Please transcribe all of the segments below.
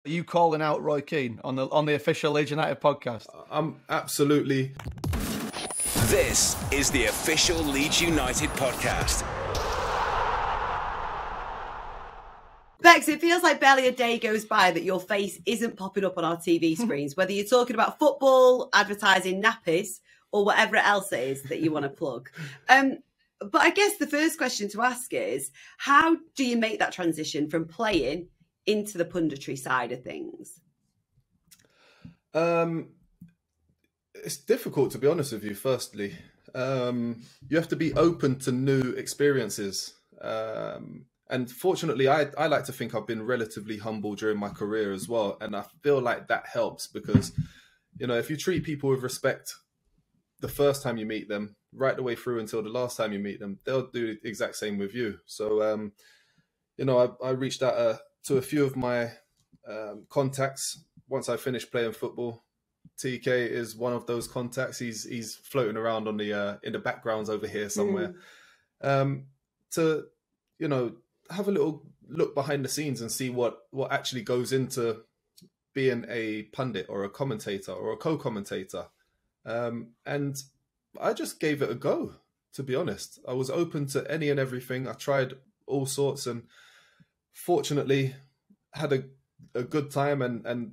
Are you calling out Roy Keane on the official Leeds United podcast? I'm absolutely. This is the official Leeds United podcast. Becks, it feels like barely a day goes by that your face isn't popping up on our TV screens, whether you're talking about football, advertising, nappies, or whatever else it is that you want to plug. But I guess the first question to ask is, how do you make that transition from playing into the punditry side of things? It's difficult, to be honest with you, firstly. You have to be open to new experiences. And fortunately, I like to think I've been relatively humble during my career as well. And I feel like that helps because, you know, if you treat people with respect the first time you meet them, right the way through until the last time you meet them, they'll do the exact same with you. So, you know, I reached out to a few of my contacts once I finished playing football. TK is one of those contacts. He's floating around on the in the backgrounds over here somewhere. To, you know, have a little look behind the scenes and see what actually goes into being a pundit or a commentator or a co-commentator. And I just gave it a go, to be honest. I was open to any and everything. I tried all sorts and fortunately had a good time and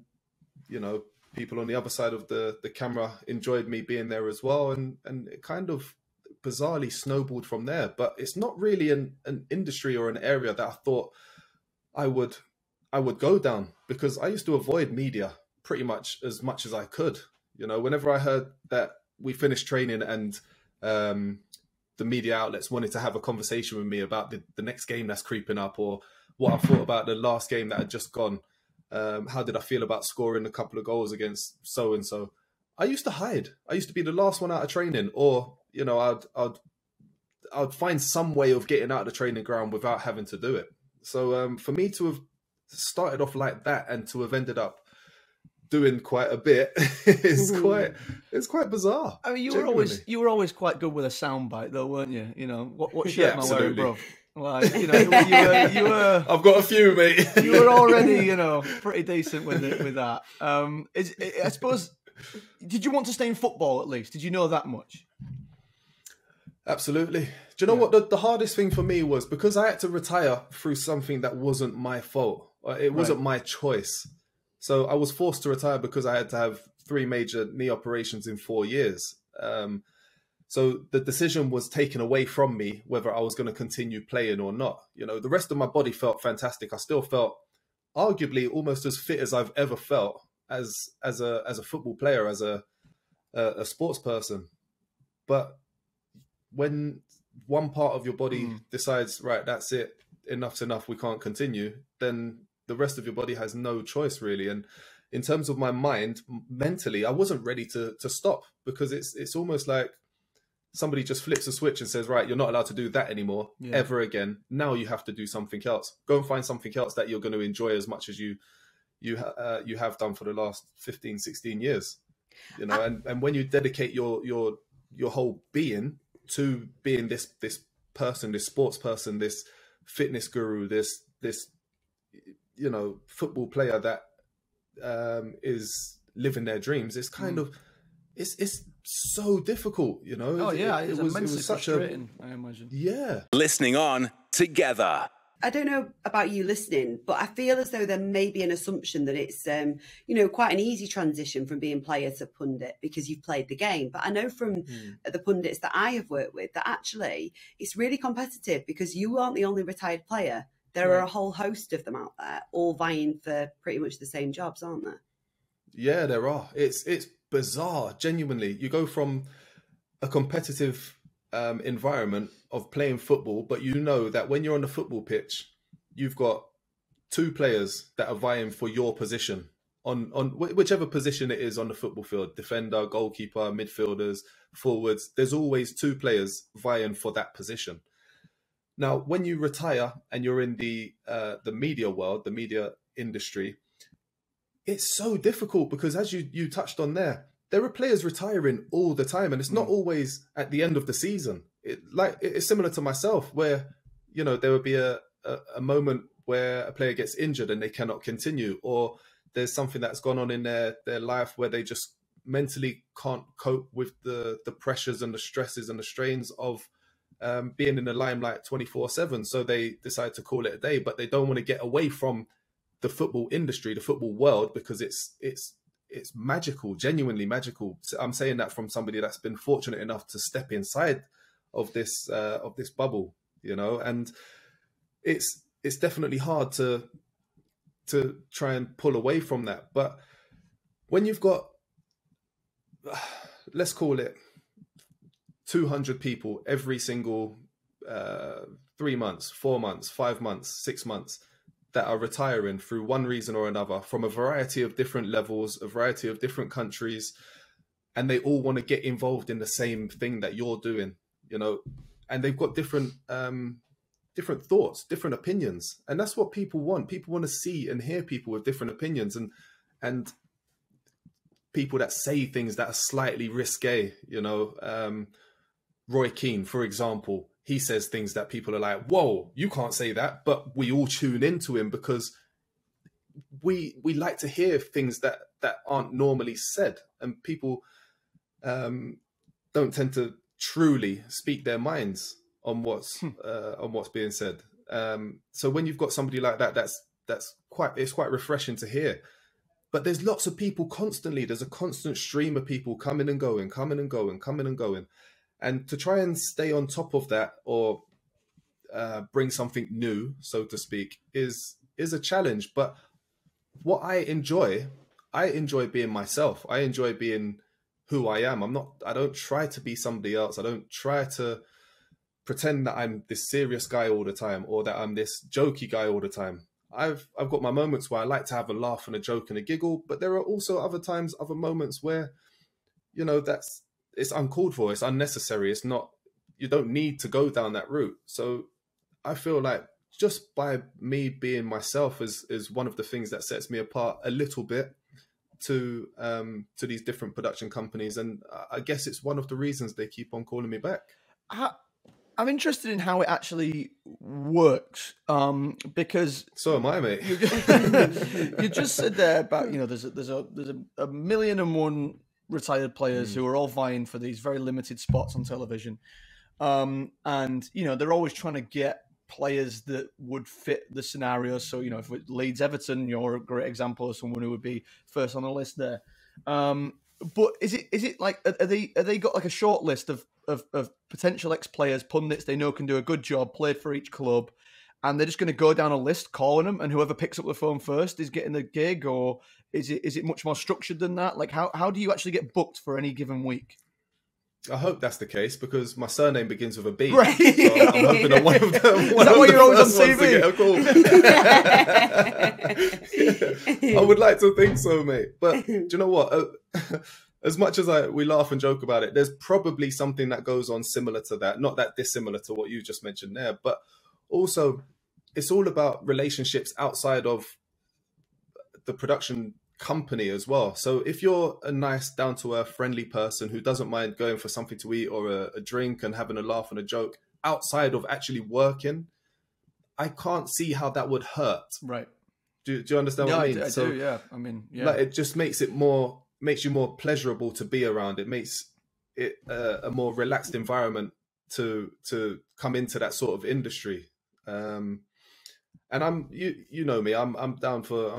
you know, people on the other side of the camera enjoyed me being there as well. And it kind of bizarrely snowballed from there. But it's not really an industry or an area that I thought I would go down, because I used to avoid media pretty much as I could. You know, whenever I heard that we finished training and the media outlets wanted to have a conversation with me about the next game that's creeping up, or what I thought about the last game that had just gone, how did I feel about scoring a couple of goals against so-and-so, I used to hide. I used to be the last one out of training, or, you know, I'd find some way of getting out of the training ground without having to do it. So for me to have started off like that and to have ended up doing quite a bit it's quite bizarre. I mean, you were always quite good with a soundbite, though, weren't you? You know, what shirt am I wearing, bro? Like, you know, you were. I've got a few, mate. You were already, you know, pretty decent with that. I suppose. Did you want to stay in football at least? Did you know that much? Absolutely. Do you know what the hardest thing for me was? Because I had to retire through something that wasn't my fault. It wasn't my choice. So I was forced to retire because I had to have 3 major knee operations in 4 years. So the decision was taken away from me whether I was going to continue playing or not. You know, the rest of my body felt fantastic. I still felt arguably almost as fit as I've ever felt as a football player, as a sports person. But when one part of your body decides, right, that's it, enough's enough, we can't continue, then the rest of your body has no choice, really. And in terms of my mind, mentally, I wasn't ready to stop, because it's almost like somebody just flips a switch and says, right, you're not allowed to do that anymore, ever again. Now you have to do something else. Go and find something else that you're going to enjoy as much as you have done for the last 15, 16 years. You know, and when you dedicate your whole being to being this person, this sports person, this fitness guru, this you know, football player that is living their dreams, it's kind of it's so difficult, you know. Oh yeah, it was such frustrating, I imagine. Yeah. Listening on together. I don't know about you listening, but I feel as though there may be an assumption that it's, you know, quite an easy transition from being player to pundit because you've played the game. But I know from the pundits that I have worked with that actually it's really competitive, because you aren't the only retired player. There are a whole host of them out there, all vying for pretty much the same jobs, aren't there? Yeah, there are. It's bizarre, genuinely. You go from a competitive environment of playing football, but you know that when you're on the football pitch, you've got 2 players that are vying for your position on whichever position it is on the football field: defender, goalkeeper, midfielders, forwards. There's always 2 players vying for that position. Now, when you retire and you're in the media world, the media industry, it's so difficult because, as you touched on there are players retiring all the time, and it's not always at the end of the season. It's similar to myself, where, you know, there would be a moment where a player gets injured and they cannot continue, or there's something that's gone on in their life where they just mentally can't cope with the pressures and the stresses and the strains of being in the limelight 24/7. So they decide to call it a day, but they don't want to get away from the football industry, the football world, because it's magical, genuinely magical. I'm saying that from somebody that's been fortunate enough to step inside of this bubble, you know, and it's definitely hard to try and pull away from that. But when you've got, let's call it 200 people every single 3 months, 4 months, 5 months, 6 months that are retiring through one reason or another from a variety of different levels, a variety of different countries, and they all want to get involved in the same thing that you're doing, you know, and they've got different thoughts, different opinions. And that's what people want. People want to see and hear people with different opinions and people that say things that are slightly risque, you know. Roy Keane, for example, he says things that people are like, whoa, you can't say that. But we all tune into him because we like to hear things that aren't normally said. And people don't tend to truly speak their minds on what's being said. So when you've got somebody like that, it's quite refreshing to hear. But there's lots of people constantly. There's a constant stream of people coming and going. And to try and stay on top of that or bring something new, so to speak, is a challenge. But what I enjoy being myself. I enjoy being who I am. I don't try to be somebody else. I don't try to pretend that I'm this serious guy all the time or that I'm this jokey guy all the time. I've got my moments where I like to have a laugh and a joke and a giggle, but there are also other moments where, you know, it's uncalled for, it's unnecessary, it's not, you don't need to go down that route. So I feel like just by me being myself is one of the things that sets me apart a little bit to these different production companies. And I guess it's one of the reasons they keep on calling me back. I'm interested in how it actually works, because so am I, mate. You just said there about, you know, there's a million and one retired players who are all vying for these very limited spots on television, and you know they're always trying to get players that would fit the scenario. So you know, if it Leeds, Everton, you're a great example of someone who would be first on the list there. But is it like, are they got like a short list of potential ex-players, pundits they know can do a good job, played for each club, and they're just going to go down a list calling them, and whoever picks up the phone first is getting the gig? Or is it much more structured than that? Like how do you actually get booked for any given week? I hope that's the case because my surname begins with a B. Right. So I'm hoping that one of them. Is that why you're always on TV? I would like to think so, mate. But do you know what? As much as we laugh and joke about it, there's probably something that goes on similar to that. Not that dissimilar to what you just mentioned there, but also it's all about relationships outside of the production company as well. So if you're a nice, down-to-earth, friendly person who doesn't mind going for something to eat or a drink and having a laugh and a joke outside of actually working, I can't see how that would hurt. Right. Do you understand what I mean? I do, yeah. I mean, yeah. Like, it just makes you more pleasurable to be around. It makes it a more relaxed environment to come into that sort of industry. And I'm, you know me, I'm down for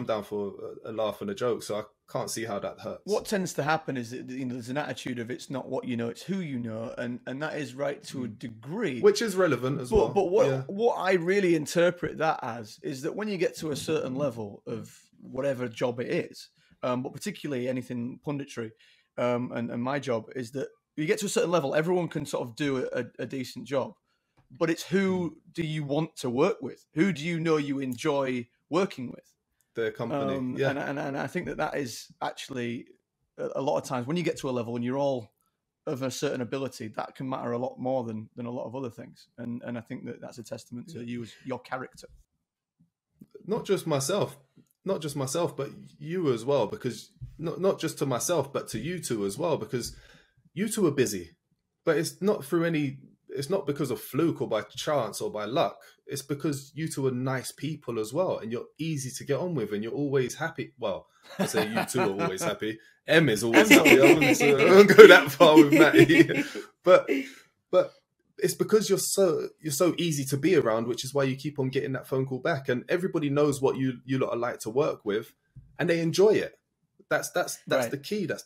a laugh and a joke, so I can't see how that hurts. What tends to happen is that, you know, there's an attitude of it's not what you know, it's who you know, and that is right to a degree, which is relevant as well. But what I really interpret that as is that when you get to a certain level of whatever job it is, but particularly anything punditry, and my job is that you get to a certain level, everyone can sort of do a decent job. But it's who do you want to work with? Who do you know you enjoy working with? The company, yeah. And I think that is actually a lot of times when you get to a level and you're all of a certain ability, that can matter a lot more than a lot of other things. And I think that's a testament to you as your character. Not just myself, but you as well. Because not just to myself, but to you two as well. Because you two are busy, but it's not through any. It's not because of fluke or by chance or by luck. It's because you two are nice people as well, and you're easy to get on with, and you're always happy. Well, I say you two are always happy. Em is always happy. I won't go that far with Matty, but it's because you're so easy to be around, which is why you keep on getting that phone call back, and everybody knows what you lot are like to work with, and they enjoy it. That's right. The key. That's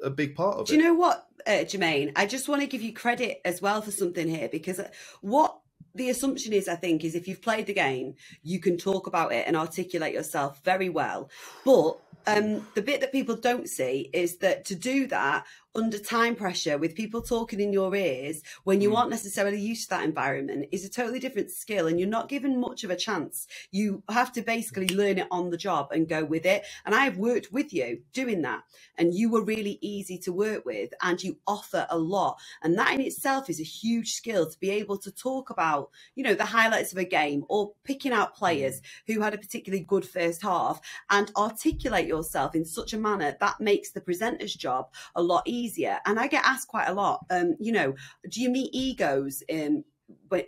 a big part of it. Do you know what, Jermaine? I just want to give you credit as well for something here, because what the assumption is, I think, is if you've played the game, you can talk about it and articulate yourself very well. But the bit that people don't see is that to do that under time pressure with people talking in your ears when you aren't necessarily used to that environment is a totally different skill, and you're not given much of a chance. You have to basically learn it on the job and go with it. And I have worked with you doing that, and you were really easy to work with, and you offer a lot. And that in itself is a huge skill, to be able to talk about, you know, the highlights of a game, or picking out players who had a particularly good first half, and articulate yourself in such a manner that makes the presenter's job a lot easier. And I get asked quite a lot, you know, do you meet egos? Do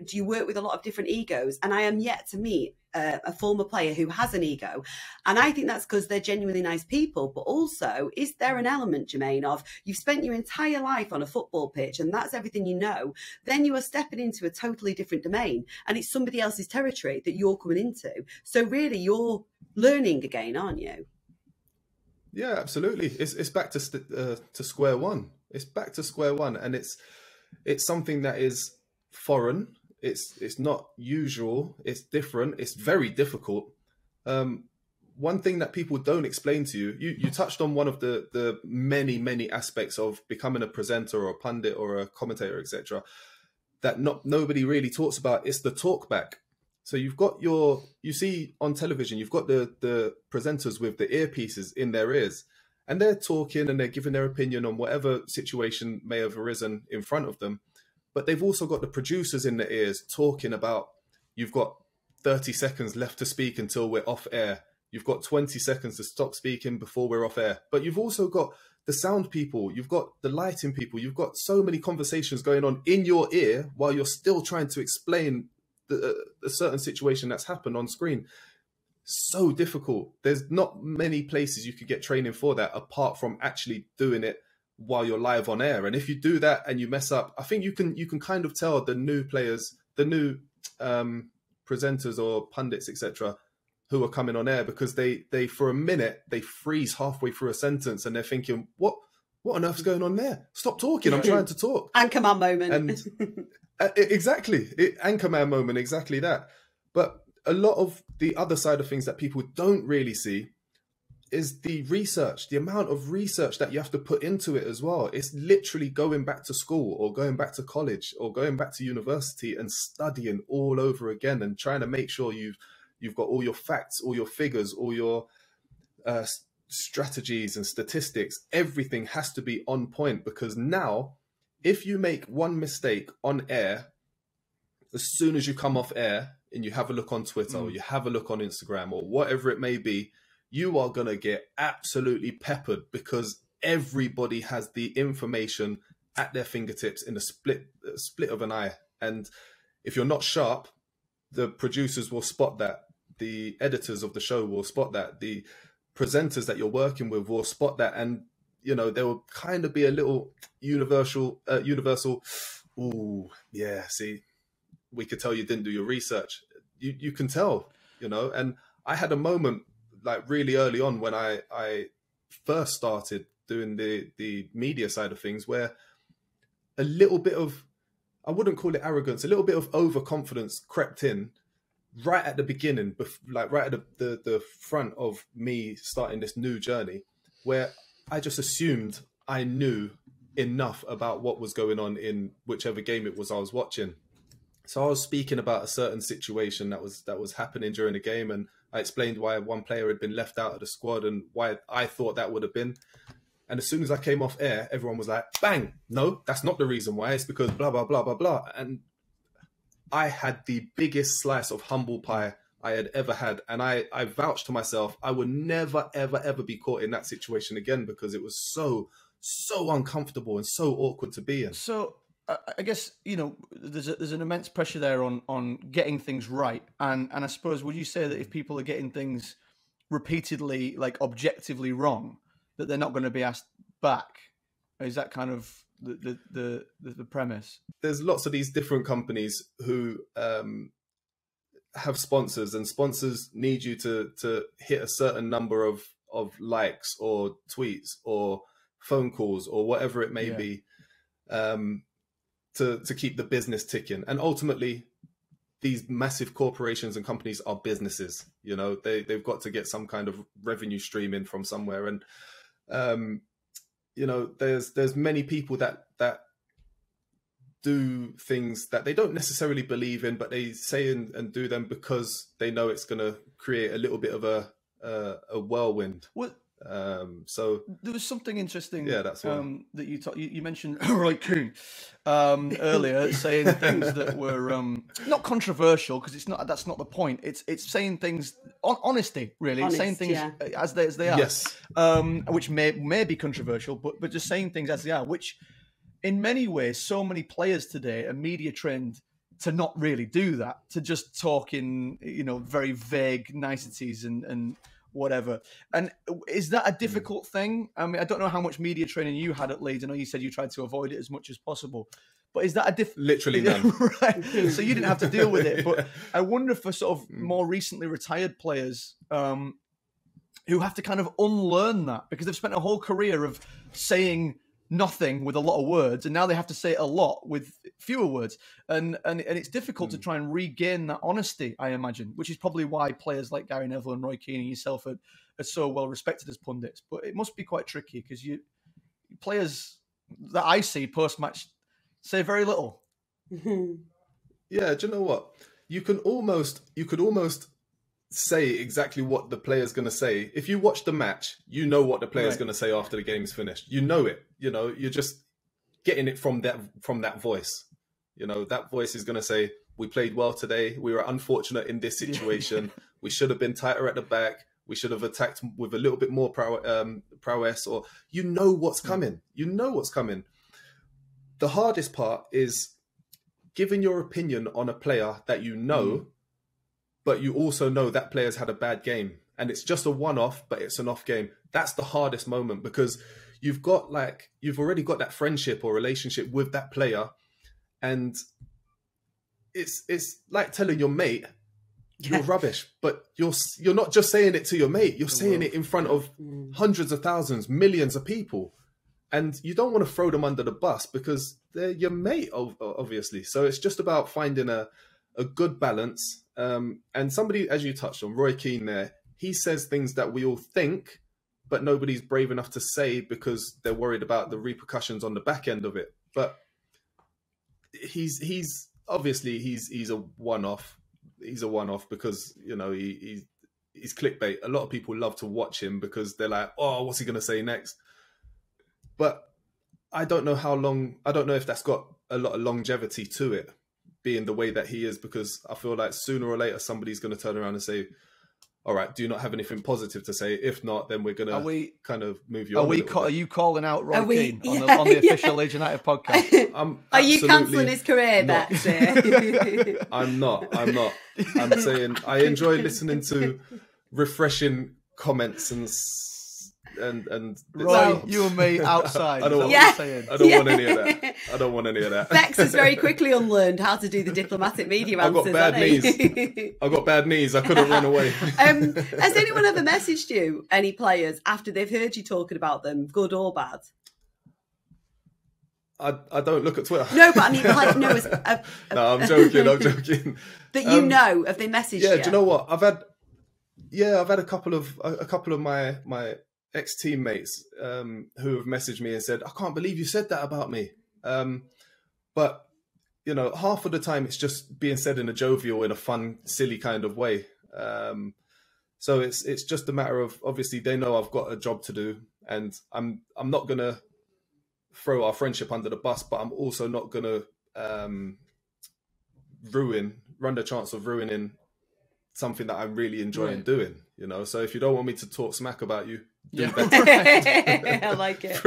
you work with a lot of different egos? And I am yet to meet a former player who has an ego. And I think that's because they're genuinely nice people. But also, is there an element, Jermaine, of you've spent your entire life on a football pitch and that's everything you know, then you are stepping into a totally different domain, and it's somebody else's territory that you're coming into. So really, you're learning again, aren't you? Yeah, absolutely. It's back to square one. It's back to square one, and it's something that is foreign. It's not usual. It's different. It's very difficult. One thing that people don't explain to you touched on one of the many aspects of becoming a presenter or a pundit or a commentator, etc. That nobody really talks about. It's the talkback. So you've got you see on television, you've got the presenters with the earpieces in their ears, and they're talking and they're giving their opinion on whatever situation may have arisen in front of them. But they've also got the producers in their ears talking about, you've got 30 seconds left to speak until we're off air. You've got 20 seconds to stop speaking before we're off air. But you've also got the sound people, you've got the lighting people, you've got so many conversations going on in your ear while you're still trying to explain a certain situation that's happened on screen. So difficult. There's not many places you could get training for that apart from actually doing it while you're live on air. And if you do that and you mess up, I think you can kind of tell the new players, the new presenters or pundits, etc., who are coming on air, because they for a minute they freeze halfway through a sentence and they're thinking, what on earth is going on there? Stop talking, I'm trying to talk. Anchorman moment. And exactly, Anchorman moment, exactly that. But a lot of the other side of things that people don't really see is the research, the amount of research that you have to put into it as well. It's literally going back to school or going back to college or going back to university and studying all over again and trying to make sure you've got all your facts, all your figures, all your strategies and statistics. Everything has to be on point, because now if you make one mistake on air, as soon as you come off air and you have a look on Twitter or you have a look on Instagram or whatever it may be, you are going to get absolutely peppered, because everybody has the information at their fingertips in a split of an eye. And if you're not sharp, the producers will spot that. The editors of the show will spot that. The presenters that you're working with will spot that. And you know, there will kind of be a little universal, ooh, yeah, see, we could tell you didn't do your research. You can tell, you know. And I had a moment like really early on when I first started doing the media side of things, where a little bit of, I wouldn't call it arrogance, a little bit of overconfidence crept in right at the beginning, like right at the front of me starting this new journey, where I just assumed I knew enough about what was going on in whichever game it was I was watching. So I was speaking about a certain situation that was happening during the game, and I explained why one player had been left out of the squad and why I thought that would have been. And as soon as I came off air, everyone was like, bang, no, that's not the reason why. It's because blah, blah, blah, blah, blah. And I had the biggest slice of humble pie I had ever had. And I vouched to myself, I would never, ever, ever be caught in that situation again, because it was so uncomfortable and so awkward to be in. So I guess, you know, there's an immense pressure there on getting things right, and I suppose, would you say that if people are getting things repeatedly, like objectively wrong, that they're not going to be asked back? Is that kind of the premise? There's lots of these different companies who have sponsors, and sponsors need you to hit a certain number of likes or tweets or phone calls or whatever it may be, to keep the business ticking. And ultimately, these massive corporations and companies are businesses. You know, they've got to get some kind of revenue stream in from somewhere. And you know, there's many people that do things that they don't necessarily believe in, but they say and do them because they know it's going to create a little bit of a whirlwind. What? So there was something interesting. Yeah, that's that you mentioned Roy Keane earlier, saying things that were not controversial, because that's not the point. It's saying things honesty, really. It's saying things as they are. Yes. Which may be controversial, but just saying things as they are, which in many ways, so many players today are media trained to not really do that, to just talk in, you know, very vague niceties and whatever. And is that a difficult thing? I mean, I don't know how much media training you had at Leeds. I know you said you tried to avoid it as much as possible, but is that a literally none? Right. So you didn't have to deal with it. But I wonder for sort of more recently retired players who have to kind of unlearn that, because they've spent a whole career of saying nothing with a lot of words, and now they have to say a lot with fewer words, and it's difficult to try and regain that honesty, I imagine, which is probably why players like Gary Neville and Roy Keane and yourself are so well respected as pundits. But it must be quite tricky, because players that I see post-match say very little. Yeah, do you know what? You could almost say exactly what the player's going to say. If you watch the match, you know what the player's going to say after the game is finished. You know it. You know, you're just getting it from that voice. You know, that voice is going to say, we played well today. We were unfortunate in this situation. We should have been tighter at the back. We should have attacked with a little bit more prowess. Or, you know what's coming. You know what's coming. The hardest part is giving your opinion on a player that you know, but you also know that player's had a bad game, and it's just a one-off, but it's an off game. That's the hardest moment, because you've already got that friendship or relationship with that player, and it's like telling your mate you're rubbish, but you're not just saying it to your mate, you're saying it in front of hundreds of thousands, millions of people, and you don't want to throw them under the bus because they're your mate, obviously. So it's just about finding a good balance. And somebody, as you touched on, Roy Keane there, he says things that we all think, but nobody's brave enough to say because they're worried about the repercussions on the back end of it. But he's obviously he's a one-off. He's a one-off because, you know, he's clickbait. A lot of people love to watch him because they're like, oh, what's he going to say next? But I don't know how long, I don't know if that's got a lot of longevity to it, being the way that he is, because I feel like sooner or later somebody's going to turn around and say, all right, do you not have anything positive to say? If not, then we're going to kind of move you on. Are you calling out Roy Keane on the official Leeds United podcast? Are you cancelling his career, Becks? I'm not. I'm saying I enjoy listening to refreshing comments and Roy, you and me outside. I don't want any of that. I don't want any of that. Becks has very quickly unlearned how to do the diplomatic media answers. I've got bad knees. I couldn't run away. Has anyone ever messaged you, any players, after they've heard you talking about them, good or bad? I don't look at Twitter. No, but I mean, like, no. No, I'm joking. That you know, have they messaged you? Yeah, do you know what? I've had a couple of my ex-teammates who have messaged me and said, I can't believe you said that about me. But, you know, half of the time it's just being said in a jovial, in a fun, silly kind of way. So it's just a matter of, obviously they know I've got a job to do, and I'm not going to throw our friendship under the bus, but I'm also not going to run the chance of ruining something that I'm really enjoying doing, you know. So if you don't want me to talk smack about you, do Yeah. better. I like it.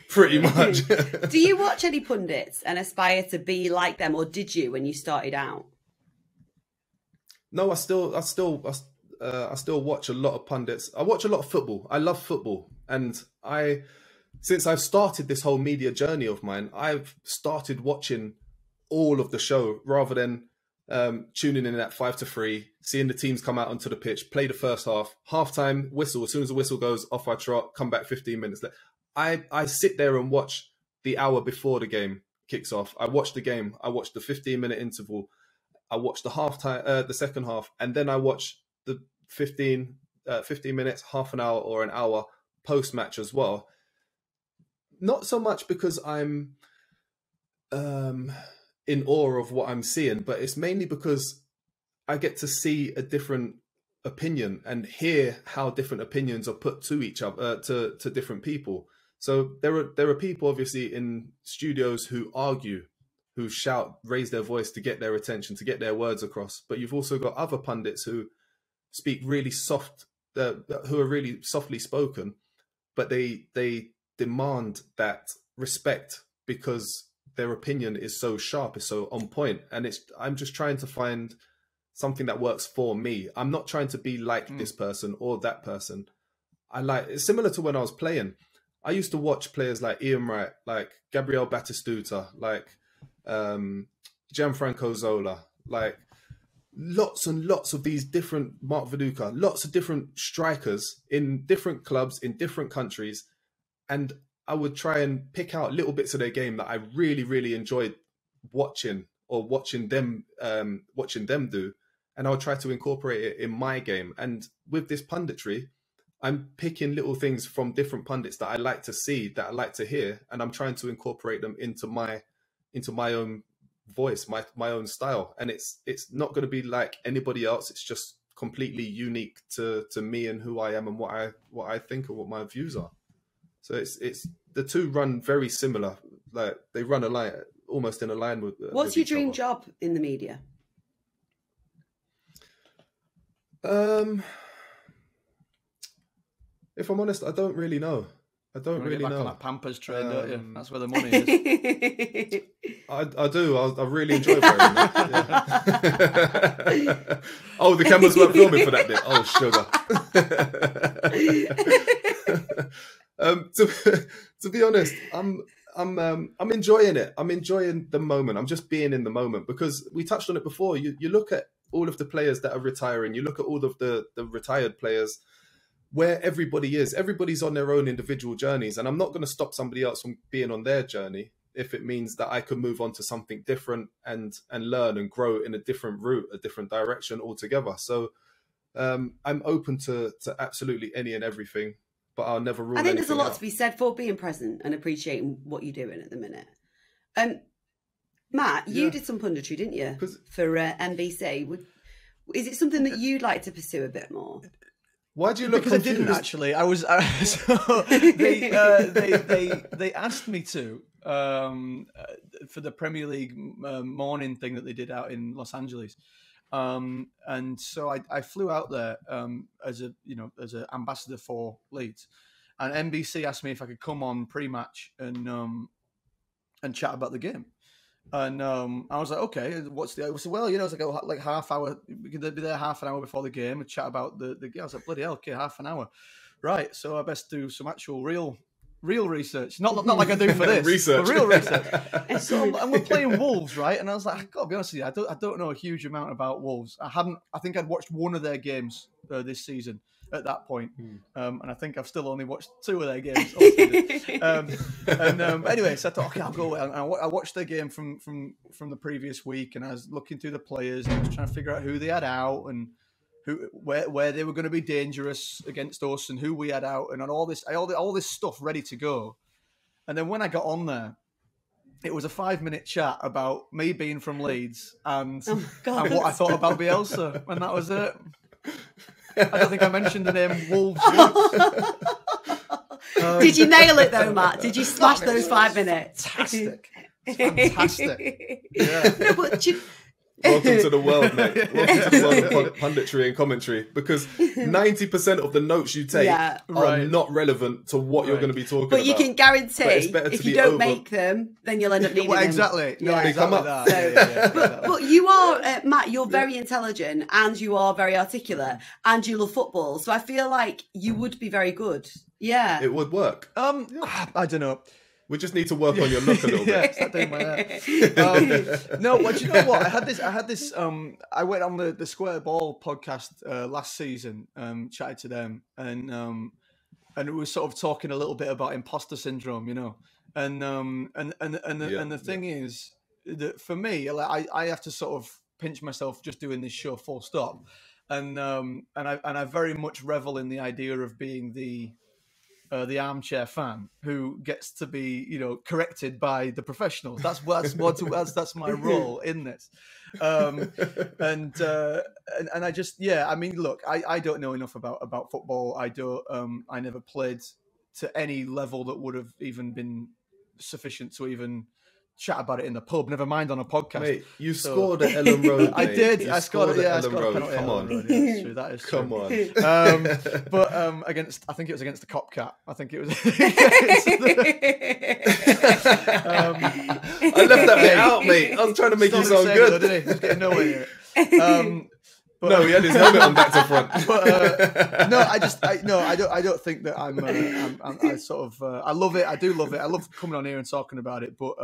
Pretty much. Do you watch any pundits and aspire to be like them, or did you when you started out? No, I still watch a lot of pundits. I watch a lot of football. I love football, and since I've started this whole media journey of mine, I've started watching all of the show rather than tuning in at 5-3, seeing the teams come out onto the pitch, play the first half-time whistle. As soon as the whistle goes, off I trot, come back 15 minutes later. I sit there and watch the hour before the game kicks off. I watch the game. I watch the 15-minute interval. I watch the the second half, and then I watch the 15 minutes, half an hour or an hour post-match as well. Not so much because I'm in awe of what I'm seeing, but it's mainly because I get to see a different opinion and hear how different opinions are put to each other, to different people. So there are people obviously in studios who argue, who shout, raise their voice to get their attention, to get their words across. But you've also got other pundits who speak really soft, who are really softly spoken, but they demand that respect because their opinion is so sharp, is so on point. And I'm just trying to find something that works for me. I'm not trying to be like this person or that person. It's similar to when I was playing. I used to watch players like Ian Wright, like Gabriel Batistuta, like Gianfranco Zola, like lots and lots of these different, Mark Viduka, lots of different strikers in different clubs, in different countries. And I would try and pick out little bits of their game that I really, really enjoyed watching or watching them do. And I would try to incorporate it in my game. And with this punditry, I'm picking little things from different pundits that I like to see, that I like to hear, and I'm trying to incorporate them into my own voice, my own style. And it's not going to be like anybody else. It's just completely unique to me and who I am and what I think and what my views are. So it's the two run very similar. Like they run almost in a line with. What's your dream job in the media? If I'm honest, I don't really know. I don't really know. On that Pampers train, don't you? That's where the money is. I do. I really enjoy wearing that. Yeah. Oh, the cameras weren't filming for that bit. Oh, sugar. To be honest, I'm enjoying it. I'm enjoying the moment. I'm just being in the moment because we touched on it before. You look at all of the players that are retiring. You look at all of the retired players. Where everybody is. Everybody's on their own individual journeys. And I'm not going to stop somebody else from being on their journey if it means that I can move on to something different and learn and grow in a different route, a different direction altogether. So I'm open to absolutely any and everything, but I'll never rule anything out. I think there's a lot to be said for being present and appreciating what you're doing at the minute. Matt, you did some punditry, didn't you, for NBC? Is it something that you'd like to pursue a bit more? Why do you look confused? Because I didn't actually. I was. So they asked me to for the Premier League morning thing that they did out in Los Angeles, and so I flew out there as an ambassador for Leeds, and NBC asked me if I could come on pre-match and chat about the game. And I was like, okay, what's the? I said, well, it's like half hour. We could be there half an hour before the game and chat about the game. I was like, bloody hell, okay, half an hour, right? So I best do some actual real research, not like I do for this, research, but real research. So and we're playing Wolves, right? And I was like, I gotta be honest with you, I don't know a huge amount about Wolves. I think I'd watched one of their games this season at that point. And I think I've still only watched 2 of their games. Anyway, so I thought, okay, I'll go. And I watched their game from the previous week, and I was looking through the players and I was trying to figure out who they had out and where they were going to be dangerous against us and who we had out, and all this stuff ready to go. And then when I got on there, it was a 5-minute chat about me being from Leeds and what I thought about Bielsa, and that was it. I don't think I mentioned the name Wolves. Did you nail it though, Matt? Did you smash those 5 minutes? Fantastic. Yeah. No, but Welcome to the world, mate. Welcome to the world of punditry and commentary, because 90% of the notes you take are not relevant to what you're going to be talking about. But you can guarantee if you don't make them, then you'll end up needing them. Exactly. No, Yeah. they come up. But you are, Matt, you're very intelligent and you are very articulate and you love football. So I feel like you would be very good. Yeah. It would work. I don't know. We just need to work on your look a little bit. Start doing my hair. No, but you know what? I had this. I went on the Square Ball podcast last season. Chatted to them, and it was sort of talking a little bit about imposter syndrome, you know. And the thing is that for me, like, I have to sort of pinch myself just doing this show full stop, and I very much revel in the idea of being the armchair fan who gets to be, you know, corrected by the professionals. That's my role in this. And I just, I mean, look, I don't know enough about football. I never played to any level that would have even been sufficient to even chat about it in the pub, never mind on a podcast. Mate, you scored at Ellen Road, mate. I did. I scored at Ellen Road. Come on. Road. Yeah, that's true. That is true. Come on. But against, I think it was against the Copcat. I think it was. I left that bit out, mate. I was trying to make you sound good. Though, didn't he? He was getting nowhere near it. But, no, he had his helmet on back to front. But I don't think that I sort of I love it. I do love it. I love coming on here and talking about it. But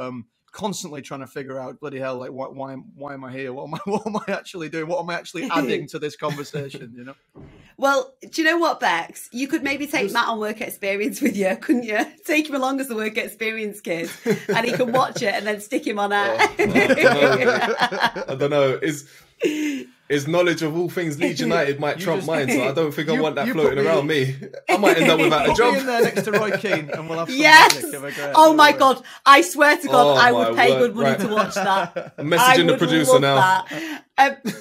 constantly trying to figure out, bloody hell, like why am I here? What am I actually doing? What am I actually adding to this conversation? You know. Well, do you know what, Becks? You could maybe take Matt on work experience with you, couldn't you? Take him along as the work experience kid, and he can watch it and then stick him on air. I don't know. His knowledge of all things Leeds United might trump mine, so I don't think I want that floating around me. I might end up without a job. Put me in there next to Roy Keane and we'll have some magic. Oh my God. I swear to God, I would pay good money to watch that. I'm messaging the producer now.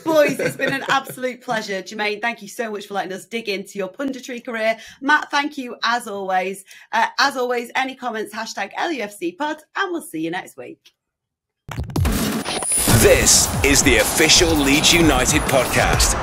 Boys, it's been an absolute pleasure. Jermaine, thank you so much for letting us dig into your punditry career. Matt, thank you as always. Any comments, #LUFC pod, and we'll see you next week. This is the official Leeds United podcast.